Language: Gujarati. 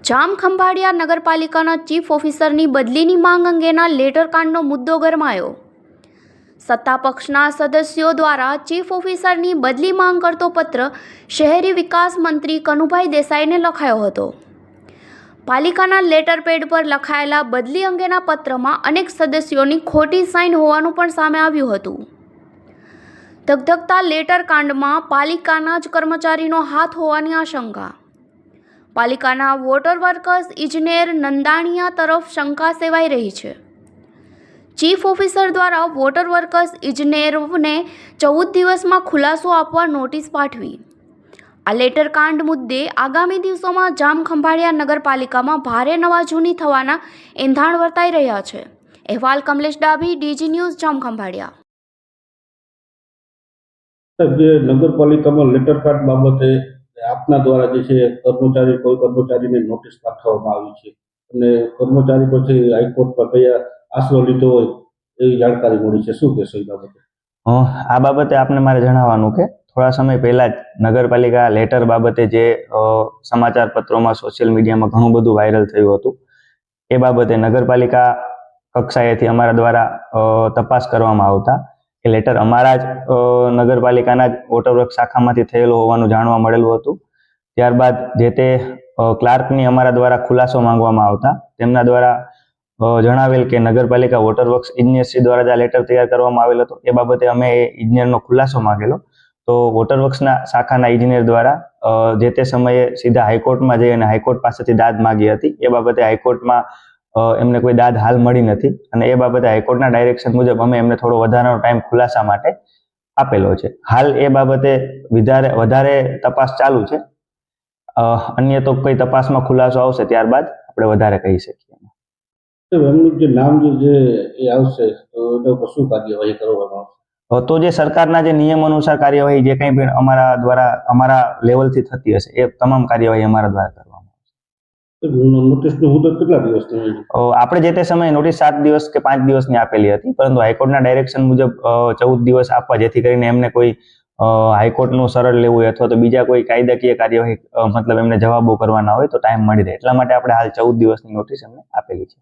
જામખંભાળિયા નગરપાલિકાના ચીફ ઓફિસરની બદલીની માંગ અંગેના લેટરકાંડનો મુદ્દો ગરમાયો। સત્તાપક્ષના સદસ્યો દ્વારા ચીફ ઓફિસરની બદલી માંગ કરતો પત્ર શહેરી વિકાસ મંત્રી કનુભાઈ દેસાઈને લખાયો હતો। પાલિકાના લેટરપેડ પર લખાયેલા બદલી અંગેના પત્રમાં અનેક સદસ્યોની ખોટી સાઇન હોવાનું પણ સામે આવ્યું હતું। ધગધગતા લેટરકાંડમાં પાલિકાના જ કર્મચારીનો હાથ હોવાની આશંકા। પાલિકાના વોટર વર્કર્સ ઇજનેર નંદાણીયા તરફ શંકા સેવાઈ રહી છે। ચીફ ઓફિસર દ્વારા વોટર વર્કર્સ ઇજનેરને 14 દિવસમાં ખુલાસો આપવા નોટિસ પાઠવી। આ લેટરકાંડ મુદ્દે આગામી દિવસોમાં જામખંભાળિયા નગરપાલિકામાં ભારે નવાજૂની થવાના એંધાણ વર્તાઈ રહ્યા છે। અહેવાલ કમલેશ ડાભી, ડીજી ન્યૂઝ, જામખંભાળિયા। નગરપાલિકામાં લેટરકાર્ડ બાબતે આપના દ્વારા જે છે કર્મચારી કોઈ કર્મચારીને નોટિસ પાઠવવામાં આવી છે અને કર્મચારી પછી હાઈકોર્ટમાં કયા આશરો લીધો હોય એવી જાણકારી મળી છે, શું કહેશો એ બાબતે? આ બાબતે આપને મારે જણાવવાનું કે થોડા સમય પહેલા જ નગરપાલિકા લેટર બાબતે જે સમાચાર પત્રોમાં સોશિયલ મીડિયામાં ઘણું બધું વાયરલ થયું હતું, એ બાબતે નગરપાલિકા કક્ષાએથી અમારા દ્વારા તપાસ કરવામાં આવતા એ લેટર અમારા જ નગરપાલિકાના જ વોટર વર્ક શાખામાંથી થયેલો હોવાનું જાણવા મળેલું હતું। ત્યારબાદ જે તે ક્લાર્કની અમારા દ્વારા ખુલાસો માંગવામાં આવતા તેમના દ્વારા જણાવેલ કે નગરપાલિકા વોટર વર્ક્સ ઇજનેરશ્રી દ્વારા જ આ લેટર તૈયાર કરવામાં આવેલ હતો। એ બાબતે અમે એ ઇજનેરનો ખુલાસો માંગેલો તો વોટર વર્ક્સના શાખાના ઇજનેર દ્વારા જે તે સમયે સીધા હાઈકોર્ટમાં જઈ અને હાઈકોર્ટ પાસેથી દાદ માગી હતી। એ બાબતે હાઈકોર્ટમાં એમને કોઈ દાદ હાલ મળી નથી અને એ બાબતે હાઈકોર્ટના ડાયરેક્શન મુજબ અમે એમને થોડો વધારાનો ટાઈમ ખુલાસા માટે આપેલો છે। હાલ એ બાબતે વધારે તપાસ ચાલુ છે। અન્ય તો કોઈ તપાસમાં ખુલાસો આવશે ત્યારબાદ આપણે વધારે કહી શકીએ। એમનું જે નામ જે એ આવશે તો એના પર શું કાર્યવાહી કરવામાં આવશે? તો જે સરકારના જે નિયમ અનુસાર કાર્યવાહી જે કંઈ પણ અમારા દ્વારા અમારા લેવલથી થતી હશે એ તમામ કાર્યવાહી અમારા દ્વારા કરવામાં આવશે। નોટિસની મુદત કેટલા દિવસની? આપણે જે તે સમયે નોટિસ 7 દિવસ કે 5 દિવસની આપેલી હતી, પરંતુ હાઈકોર્ટના ડાયરેક્શન મુજબ 14 દિવસ આપવા, જેથી કરીને એમને કોઈ હાઈકોર્ટનું સરળ લેવું હોય અથવા તો બીજા કોઈ કાયદાકીય કાર્યવાહી મતલબ એમને જવાબો કરવાના હોય તો ટાઈમ મળી રહે, એટલા માટે આપણે હાલ 14 દિવસની નોટિસ એમને આપેલી છે।